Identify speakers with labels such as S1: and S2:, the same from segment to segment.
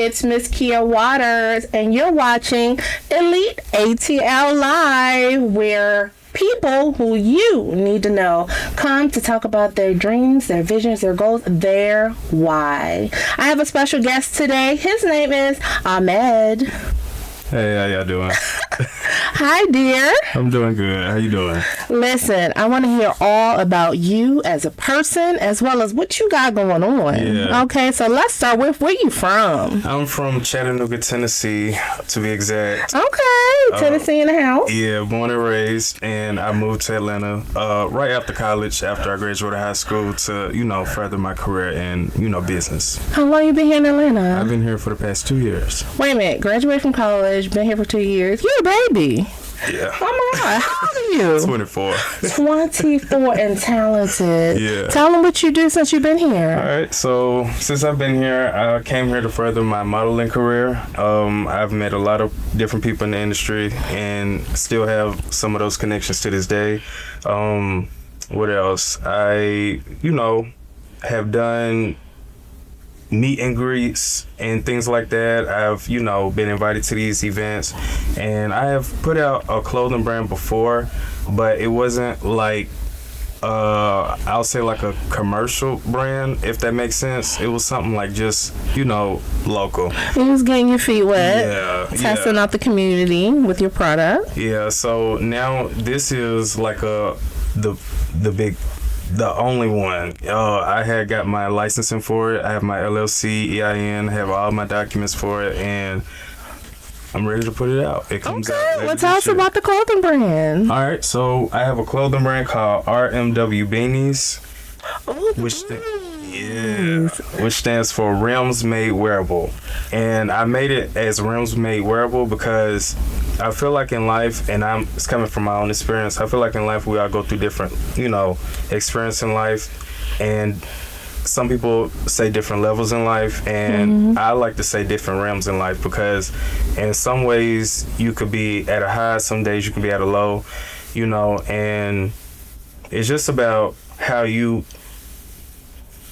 S1: It's Mzz Kia Waters, and you're watching Elite ATL Live, where people who you need to know come to talk about their dreams, their visions, their goals, their why. I have a special guest today. His name is Ahmad.
S2: Hey, how y'all doing?
S1: Hi, dear.
S2: I'm doing good. How you doing?
S1: Listen, I want to hear all about you as a person, as well as what you got going on.
S2: Yeah.
S1: Okay, so let's start with where you from.
S2: I'm from Chattanooga, Tennessee, to be exact.
S1: Okay, Tennessee in the house.
S2: Yeah, born and raised, and I moved to Atlanta right after college, after I graduated high school, to, further my career in, business.
S1: How long you been here in Atlanta?
S2: I've been here for the past 2 years.
S1: Wait a minute, graduated from college, been here for 2 years. You're a baby.
S2: Yeah.
S1: Oh my God, how old are you?
S2: 24.
S1: 24 and talented.
S2: Yeah.
S1: Tell them what you do since you've been here.
S2: All right, so since I've been here, I came here to further my modeling career. I've met a lot of different people in the industry and still have some of those connections to this day. What else? I, have done meet and greets and things like that. I've, been invited to these events, and I have put out a clothing brand before, but it wasn't like, I'll say like a commercial brand, if that makes sense. It was something like just, local.
S1: You was getting your feet wet.
S2: Yeah.
S1: Testing out the community with your product.
S2: Yeah, so now this is like the only one. I had got my licensing for it. I have my LLC, EIN, I have all my documents for it, and I'm ready to put it out. It comes out later
S1: well,
S2: this
S1: tell us
S2: year.
S1: about the clothing brand.
S2: All right, so I have a clothing brand called R.M.W. Beanies, which stands for Rims Made Wearable. And I made it as Rims Made Wearable because I feel like in life, and it's coming from my own experience, I feel like in life we all go through different, experience in life, and some people say different levels in life, and I like to say different realms in life, because in some ways you could be at a high, some days you could be at a low, and it's just about how you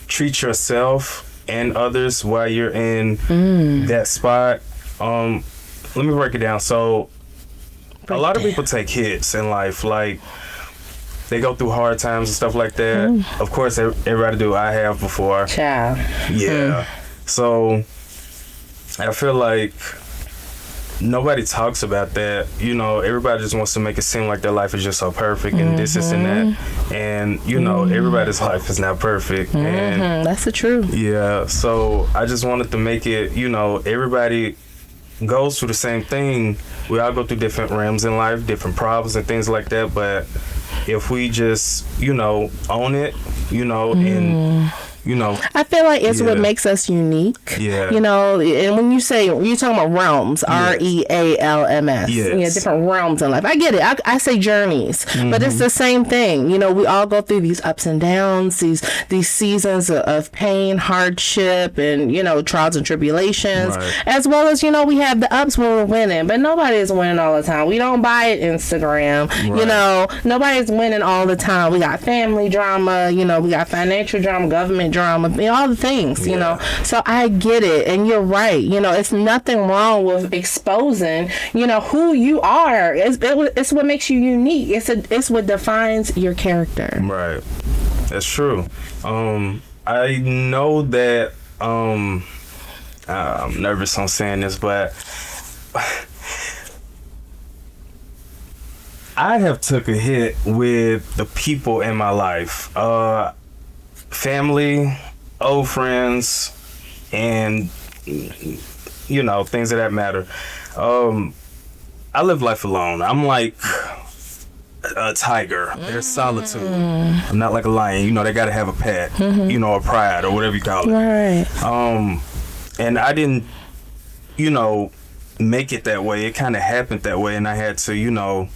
S2: treat yourself and others while you're in that spot. Let me break it down. So a lot of people take hits in life, like they go through hard times and stuff like that. Of course, everybody do. I have before.
S1: Child.
S2: Yeah. So I feel like nobody talks about that. Everybody just wants to make it seem like their life is just so perfect and this and that. And, everybody's life is not perfect. And
S1: that's the truth.
S2: yeah, so I just wanted to make it, everybody goes through the same thing. We all go through different realms in life, different problems and things like that. But if we just, own it, and
S1: I feel like it's what makes us unique.
S2: Yeah.
S1: And when you're talking about realms, REALMS.
S2: Yes.
S1: Different realms in life. I get it. I say journeys, but it's the same thing. We all go through these ups and downs, these seasons of pain, hardship, and trials and tribulations,
S2: right.
S1: as well as we have the ups when we're winning. But nobody is winning all the time. We don't buy it Instagram.
S2: Right.
S1: Nobody's winning all the time. We got family drama. We got financial drama, government drama, all the things, So I get it, and you're right. It's nothing wrong with exposing, who you are. It's what makes you unique. It's what defines your character.
S2: Right. That's true. I know that I'm nervous on saying this, but I have took a hit with the people in my life. Family, old friends, and things of that matter. I live life alone. I'm like a tiger. There's solitude. I'm not like a lion. They gotta have a pet. A pride or whatever you call it.
S1: Right.
S2: And I didn't, make it that way. It kind of happened that way, and I had to,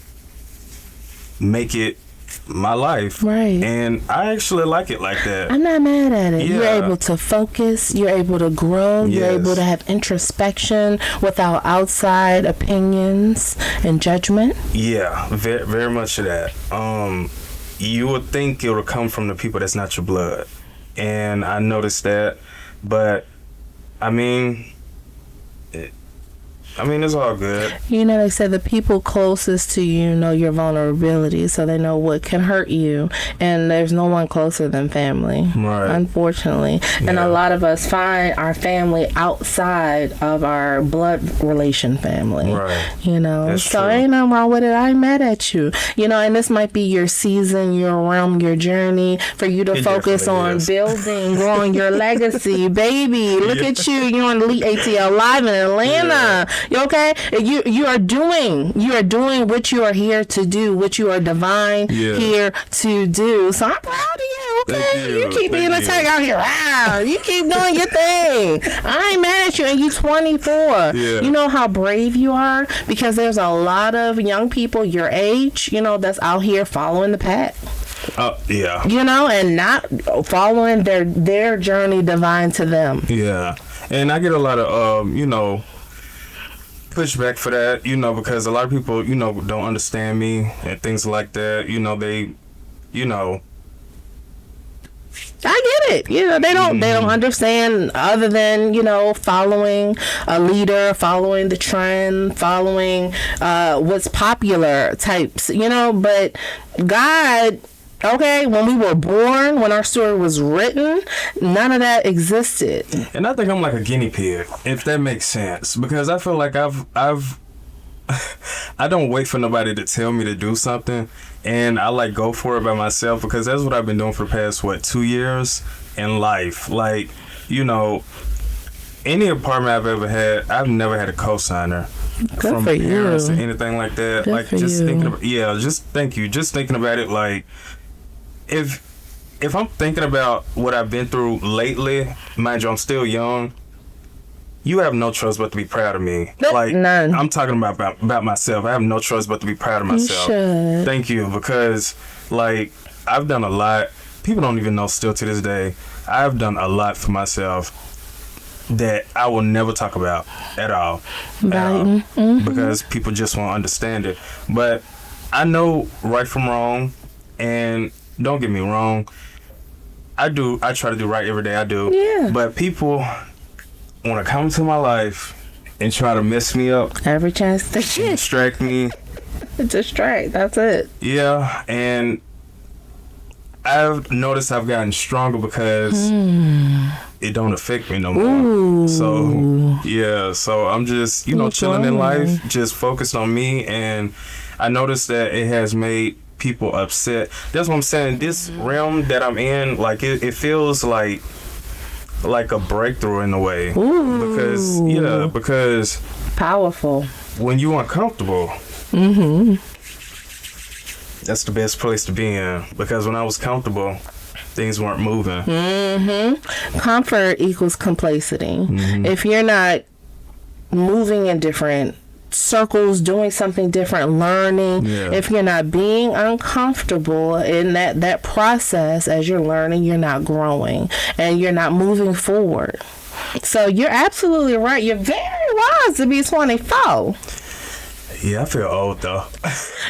S2: make it my life.
S1: Right.
S2: And I actually like it like that.
S1: I'm not mad at it.
S2: Yeah.
S1: You're able to focus. You're able to grow.
S2: Yes.
S1: You're able to have introspection without outside opinions and judgment.
S2: Yeah, very, very much of that. You would think it would come from the people that's not your blood. And I noticed that. But, I mean, I mean, it's all good.
S1: You know, they say the people closest to you know your vulnerability, so they know what can hurt you, and there's no one closer than family,
S2: Right.
S1: unfortunately. And a lot of us find our family outside of our blood relation family.
S2: Right.
S1: You know,
S2: That's
S1: so
S2: true.
S1: ain't nothing wrong with it. I ain't mad at you. You know, and this might be your season, your realm, your journey for you to
S2: It
S1: focus
S2: definitely
S1: on
S2: is.
S1: building, growing your legacy, baby. Look at you. You're on Elite ATL Live in Atlanta. You okay? You are doing what you are here to do, what you are divine here to do. So I'm proud of you. Okay,
S2: Thank you.
S1: keep being a
S2: Thank you.
S1: tech out here. Wow, you keep doing your thing. I ain't mad at you, and you 24.
S2: Yeah.
S1: You know how brave you are, because there's a lot of young people your age, you know, that's out here following the pack.
S2: Yeah.
S1: You know, and not following their journey divine to them.
S2: Yeah. And I get a lot of, pushback for that, because a lot of people, don't understand me and things like that. They,
S1: I get it. You know, they don't understand other than, following a leader, following the trend, following what's popular types, but God, okay, when we were born, when our story was written, none of that existed.
S2: And I think I'm like a guinea pig, if that makes sense, because I feel like I don't wait for nobody to tell me to do something, and I like go for it by myself, because that's what I've been doing for the past 2 years in life. Like, any apartment I've ever had, I've never had a co-signer from
S1: for
S2: parents
S1: you.
S2: or anything like that.
S1: Good
S2: Like,
S1: for
S2: just
S1: you.
S2: thinking about, thank you. Just thinking about it, like, if I'm thinking about what I've been through lately, mind you, I'm still young. You have no choice but to be proud of me.
S1: Nope,
S2: Like,
S1: none.
S2: I'm talking about myself. I have no choice but to be proud of myself.
S1: You should.
S2: Thank you, because, like, I've done a lot. People don't even know still to this day. I've done a lot for myself that I will never talk about at all.
S1: Right. Mm-hmm.
S2: Because people just won't understand it. But I know right from wrong, and don't get me wrong, I try to do right every day. I do.
S1: Yeah.
S2: But people want to come to my life and try to mess me up,
S1: Every chance they get.
S2: distract me.
S1: Distract. That's it.
S2: Yeah, and I've noticed I've gotten stronger because it don't affect me no more.
S1: Ooh.
S2: So I'm just, chilling in life, just focused on me, and I noticed that it has made people upset. That's what I'm saying. This realm that I'm in, like, it feels like a breakthrough in a way.
S1: Ooh.
S2: Because
S1: Powerful.
S2: when you're uncomfortable, that's the best place to be in. Because when I was comfortable, things weren't moving.
S1: Comfort equals complacency. If you're not moving in different circles, doing something different, learning, if you're not being uncomfortable in that process as you're learning, you're not growing and you're not moving forward. So you're absolutely right. You're very wise to be 24.
S2: Yeah, I feel old though.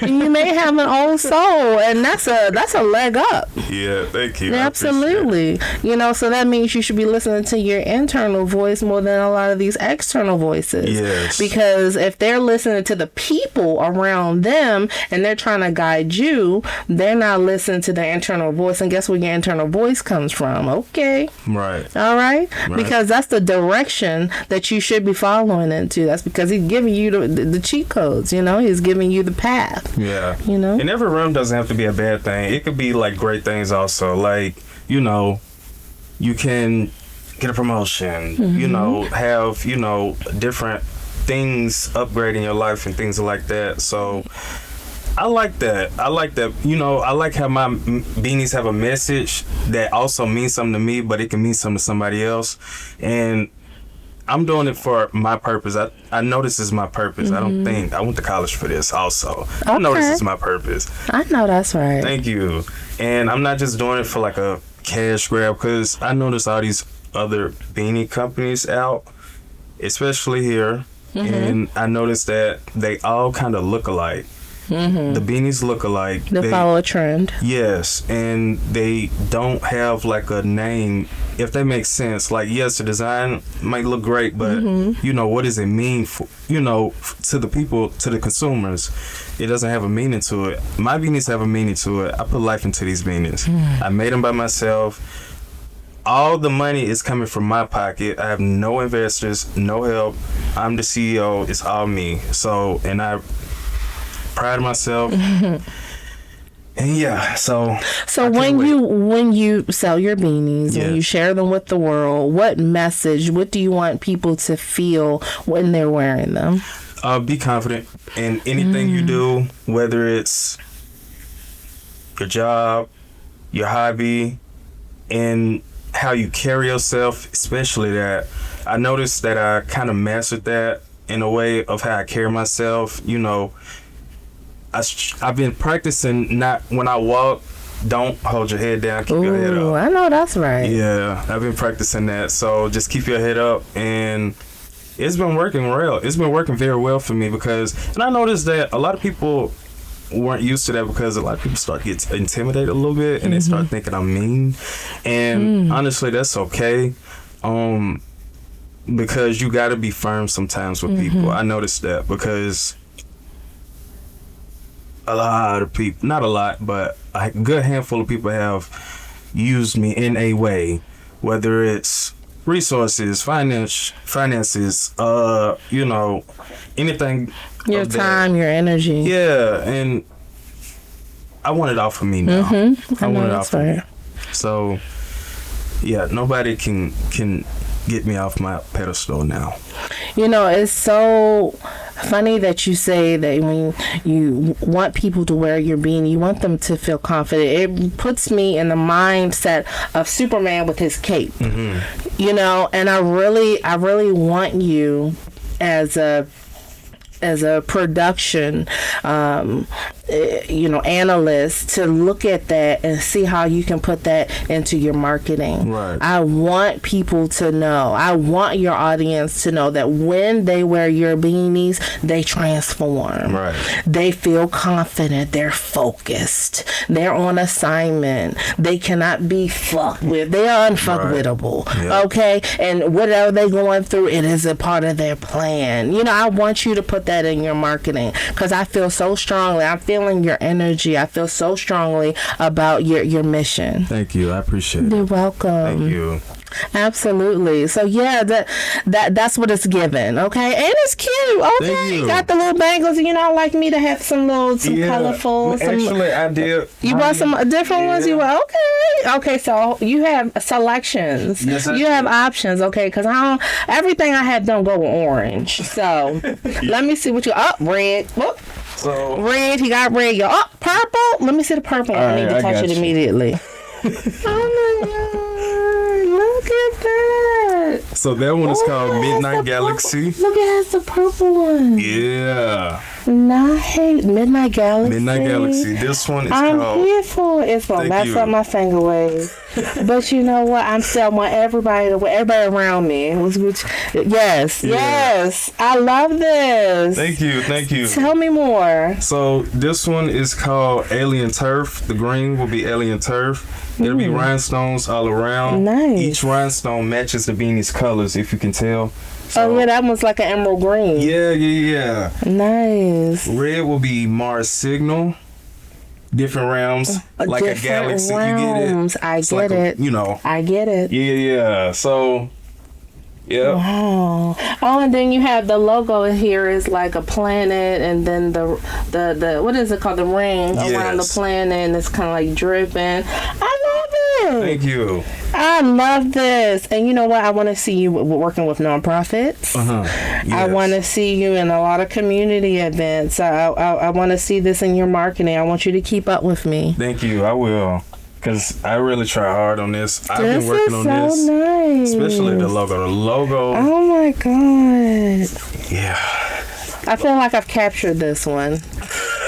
S1: You may have an old soul, and that's a leg up.
S2: Yeah, thank you.
S1: Yeah,
S2: I appreciate it.
S1: absolutely. So that means you should be listening to your internal voice more than a lot of these external voices.
S2: Yes.
S1: Because if they're listening to the people around them and they're trying to guide you, they're not listening to their internal voice. And guess where your internal voice comes from? Okay.
S2: Right.
S1: All right? Because that's the direction that you should be following into. That's because he's giving you the cheat codes, He's giving you the path.
S2: Yeah.
S1: And
S2: every realm doesn't have to be a bad thing. It could be like great things also. Like, you can get a promotion, have, different things upgrading your life and things like that. So I like that. I like how my beanies have a message that also means something to me, but it can mean something to somebody else. And I'm doing it for my purpose. I know this is my purpose. I don't think I went to college for this also. I know this is my purpose.
S1: I know that's right.
S2: Thank you. And I'm not just doing it for like a cash grab, because I notice all these other beanie companies out, especially here, and I noticed that they all kind of look alike.
S1: Mm-hmm.
S2: The beanies look alike.
S1: They follow a trend.
S2: Yes, and they don't have like a name, if that makes sense. Like, yes, the design might look great, but you know, what does it mean for, you know, to the people, to the consumers? It doesn't have a meaning to it. My beanies have a meaning to it. I put life into these beanies. I made them by myself. All the money is coming from my pocket. I have no investors, no help. I'm the CEO. It's all me. So, and I pride myself. And yeah, so
S1: when you sell your beanies, when you share them with the world, what message, what do you want people to feel when they're wearing them?
S2: Be confident in anything you do, whether it's your job, your hobby, and how you carry yourself, especially that. I noticed that I kind of mastered that in a way of how I carry myself. You know, I've been practicing not, when I walk, don't hold your head down, keep your head up.
S1: I know that's right.
S2: Yeah, I've been practicing that. So just keep your head up, and it's been working well. It's been working very well for me because, and I noticed that a lot of people weren't used to that because a lot of people start to get intimidated a little bit and they start thinking I'm mean. And honestly, that's okay. Because you got to be firm sometimes with people. I noticed that because a lot of people, not a lot, but a good handful of people have used me in a way, whether it's resources, finances, you know, anything.
S1: Your time, your energy.
S2: Yeah, and I want it all for me now. I want it all for me. So, yeah, nobody can get me off my pedestal now.
S1: You know, it's so funny that you say that when you want people to wear your beanie, you want them to feel confident. It puts me in the mindset of Superman with his cape. You know, and I really want you as a production analyst to look at that and see how you can put that into your marketing.
S2: Right.
S1: I want people to know, I want your audience to know that when they wear your beanies, they transform.
S2: Right.
S1: They feel confident, they're focused, they're on assignment, they cannot be fucked with, they are unfuckwittable. Right. Okay, and whatever they're going through, it is a part of their plan. You know, I want you to put that in your marketing because I feel so strongly, I'm feeling your energy, I feel so strongly about your mission.
S2: Thank you, I appreciate it.
S1: You're welcome.
S2: Thank you.
S1: Absolutely. So yeah, that's what it's given. Okay, and it's cute. Okay, you got the little bangles. You know, like me to have some colorful.
S2: Actually, I did.
S1: You bought some different ones. You were okay. So you have selections.
S2: Yes,
S1: you have options. Okay, because everything I had don't go with orange. So let me see what you. Red. Look.
S2: So
S1: red. He got red. Purple. Let me see the purple. I need to touch it immediately. Oh my God. Look at that.
S2: So that one is called Midnight Galaxy.
S1: Look, it has the purple one.
S2: Yeah.
S1: Nice. Midnight Galaxy.
S2: Midnight Galaxy. This one is
S1: I'm
S2: called...
S1: here for it. It's going to mess up my finger waves. But you know what? I want everybody around me. Yes. I love this.
S2: Thank you.
S1: Tell me more.
S2: So this one is called Alien Turf. The green will be Alien Turf. There'll be rhinestones all around.
S1: Nice.
S2: Each rhinestone matches the beanie's colors, if you can tell. So,
S1: that one's like an emerald green.
S2: Yeah.
S1: Nice.
S2: Red will be Mars Signal. Different realms, like a galaxy.
S1: Realms.
S2: You get it. You know.
S1: I get it.
S2: Yeah. So, yeah.
S1: Wow. Oh, and then you have the logo here is like a planet, and then the what is it called? The ring around the planet, and it's kind of like dripping. I love it.
S2: Thank you.
S1: I love this. And you know what? I want to see you working with nonprofits.
S2: Yes.
S1: I want to see you in a lot of community events. I want to see this in your marketing. I want you to keep up with me.
S2: Thank you. I will. Because I really try hard on this. I've been working on this.
S1: Nice.
S2: Especially the logo.
S1: Oh my God.
S2: Yeah.
S1: I feel like I've captured this one.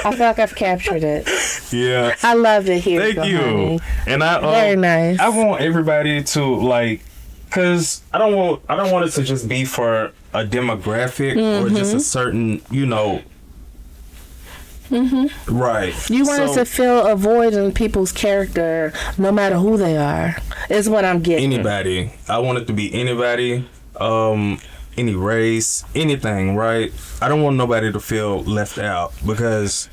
S1: I feel like I've captured it.
S2: Yeah.
S1: I love it here.
S2: Thank you. Honey. And
S1: very nice.
S2: I want everybody to because I don't want it to just be for a demographic or just a certain, Right.
S1: You want us to fill a void in people's character, no matter who they are. Is what I'm getting.
S2: Anybody. I want it to be anybody. Any race, anything. Right. I don't want nobody to feel left out because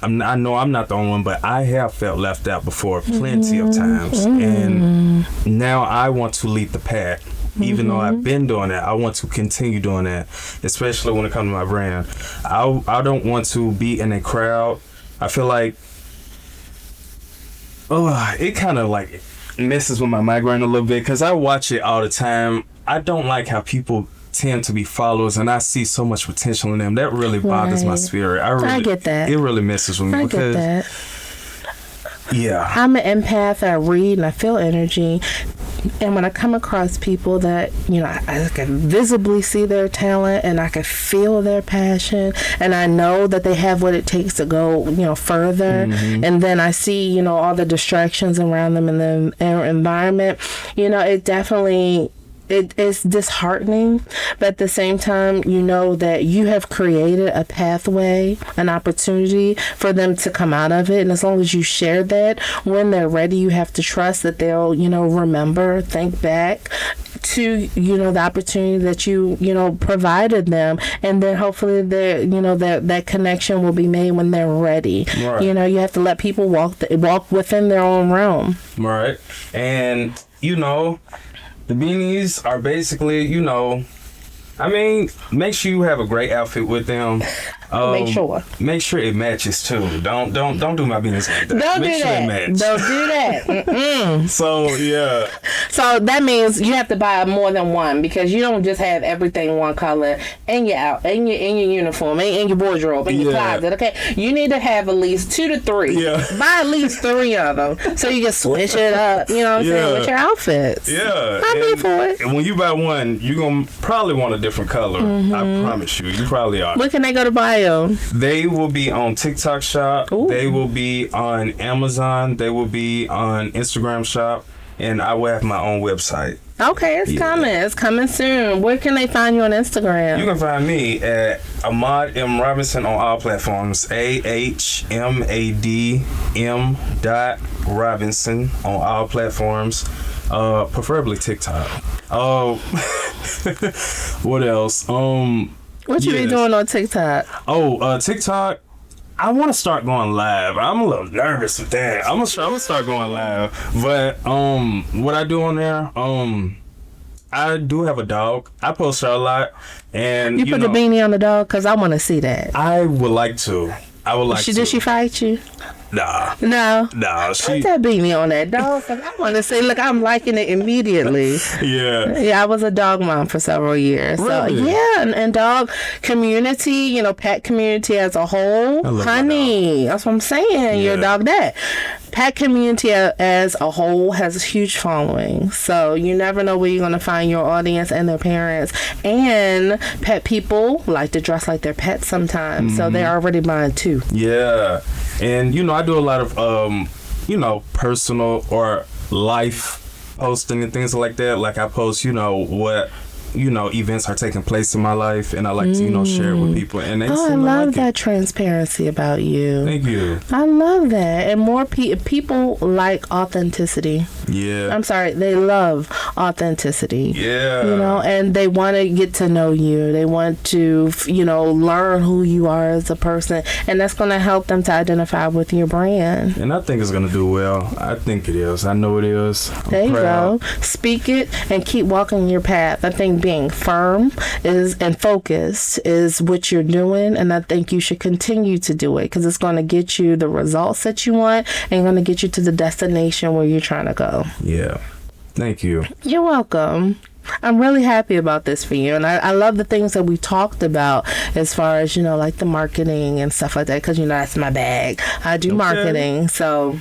S2: I know I'm not the only one, but I have felt left out before plenty of times, and now I want to lead the pack. Even though I've been doing that, I want to continue doing that, especially when it comes to my brand. I don't want to be in a crowd. I feel like, it kind of like messes with my migraine a little bit because I watch it all the time. I don't like how people tend to be followers, and I see so much potential in them. That really bothers my spirit. I
S1: get that.
S2: It really messes with me
S1: I
S2: because
S1: get that.
S2: Yeah.
S1: I'm an empath. I read and I feel energy. And when I come across people that, I can visibly see their talent and I can feel their passion and I know that they have what it takes to go, further. And then I see, all the distractions around them in the environment, it definitely... It's disheartening, but at the same time, you know that you have created a pathway, an opportunity for them to come out of it. And as long as you share that, when they're ready, you have to trust that they'll, remember, think back to, the opportunity that you provided them. And then hopefully that connection will be made when they're ready.
S2: Right.
S1: You have to let people walk within their own realm.
S2: Right. And, the beanies are basically, make sure you have a great outfit with them. Make sure it matches too. Don't do my beanies like that. Don't do that. So yeah.
S1: So that means you have to buy more than one because you don't just have everything one color in your uniform, in your wardrobe, in your closet. Okay, you need to have at least 2 to 3.
S2: Yeah.
S1: Buy at least 3 of them so you can switch it up. You know what I'm saying, with your outfits.
S2: Yeah.
S1: I'm here for it.
S2: And when you buy one, you're gonna probably want a different color. I promise you. You probably are.
S1: Where can they go to buy them?
S2: They will be on TikTok Shop.
S1: Ooh.
S2: They will be on Amazon. They will be on Instagram Shop. And I will have my own website.
S1: Okay, it's coming. It's coming soon. Where can they find you on Instagram?
S2: You can find me at Ahmad M Robinson on all platforms. AHMADM. Robinson on all platforms. Preferably TikTok. What else?
S1: What you be doing on TikTok?
S2: TikTok. I want to start going live. I'm a little nervous with that. I'm gonna start going live. But what I do on there, I do have a dog. I post her a lot, and
S1: you put the beanie on the dog because I want to see that.
S2: I would like to.
S1: Did she fight you?
S2: Nah.
S1: No.
S2: Nah.
S1: Put that beanie on that dog. I want to say, look, I'm liking it immediately.
S2: Yeah.
S1: Yeah, I was a dog mom for several years.
S2: Really?
S1: So, yeah, and dog community, pet community as a whole. Honey, that's what I'm saying. Yeah. You're a dog dad. Pet community as a whole has a huge following. So you never know where you're going to find your audience and their parents. And pet people like to dress like their pets sometimes. So they're already buying too.
S2: Yeah. And, I do a lot of, personal or life posting and things like that. Like I post, what events are taking place in my life, and I like to, share it with people. And they
S1: I love that transparency about you.
S2: Thank you.
S1: I love that. And more people like authenticity.
S2: Yeah.
S1: I'm sorry, they love authenticity.
S2: Yeah.
S1: And they want to get to know you. They want to, learn who you are as a person, and that's going to help them to identify with your brand.
S2: And I think it's going to do well. I think it is. I know it is.
S1: There you go. Speak it and keep walking your path. I think being firm and focused is what you're doing, and I think you should continue to do it because it's going to get you the results that you want and going to get you to the destination where you're trying to go.
S2: Yeah. Thank you.
S1: You're welcome. I'm really happy about this for you, and I love the things that we talked about as far as like the marketing and stuff like that because that's my bag. I do marketing, so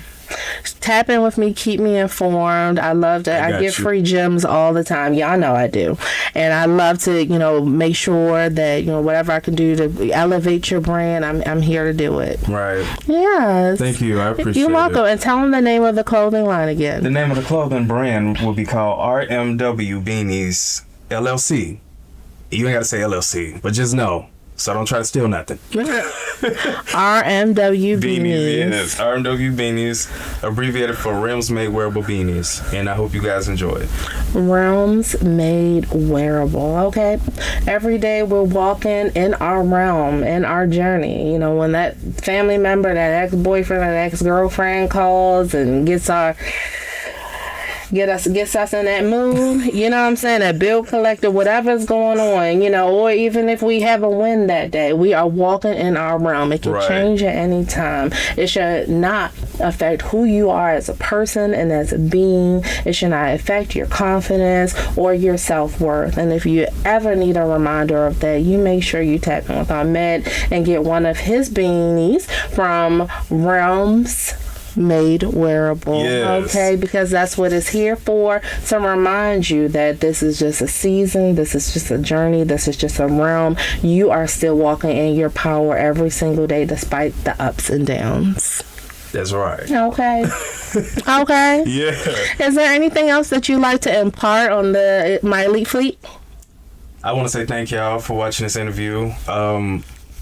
S1: tap in with me, keep me informed. I love to I give free gems all the time. Y'all know I do. And I love to, make sure that, whatever I can do to elevate your brand, I'm here to do it.
S2: Right.
S1: Yes.
S2: Thank you. I appreciate it.
S1: You're welcome. And tell them the name of the clothing line again.
S2: The name of the clothing brand will be called R.M.W. Beanies LLC. You ain't got to say LLC, but just know So don't try to steal nothing.
S1: R.M.W.
S2: Beanies,
S1: Beanies.
S2: yes. R.M.W. Beanies, abbreviated for Realms Made Wearable Beanies. And I hope you guys enjoy it.
S1: Realms Made Wearable. Okay. Every day we're walking in our realm, in our journey. You know, when that family member, that ex-boyfriend, that ex-girlfriend calls and gets us in that mood, you know what I'm saying, that bill collector, whatever's going on, you know, or even if we have a win that day, we are walking in our realm. It can change at any time. It should not affect who you are as a person and as a being. It should not affect your confidence or your self-worth. And if you ever need a reminder of that, you make sure you tap in with Ahmed and get one of his beanies from Realms Made Wearable.
S2: Yes.
S1: Okay, because that's what it's here for, to remind you that this is just a season, this is just a journey, this is just a realm. You are still walking in your power every single day despite the ups and downs.
S2: That's right.
S1: Okay. Okay.
S2: Yeah.
S1: Is there anything else that you'd like to impart on my elite fleet?
S2: I want to say thank y'all for watching this interview.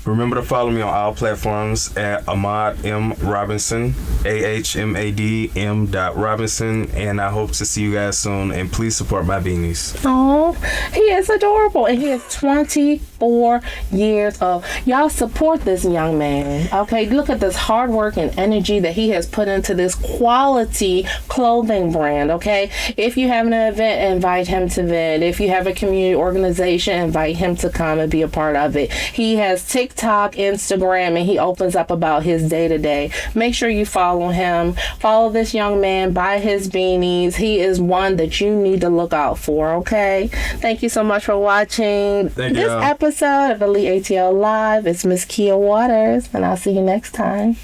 S2: Remember to follow me on all platforms at Ahmad M Robinson, AHMAD M.Robinson, and I hope to see you guys soon. And please support my beanies.
S1: Oh, he is adorable, and he is 24 years old. Y'all support this young man. Okay, look at this hard work and energy that he has put into this quality clothing brand. Okay, if you have an event, invite him to event. If you have a community organization, invite him to come and be a part of it. He has TikTok, Instagram, and he opens up about his day-to-day. Make sure you follow him. Follow this young man. Buy his beanies. He is one that you need to look out for, okay? Thank you so much for watching this episode of Elite ATL Live. It's Mzz Kia Waters, and I'll see you next time.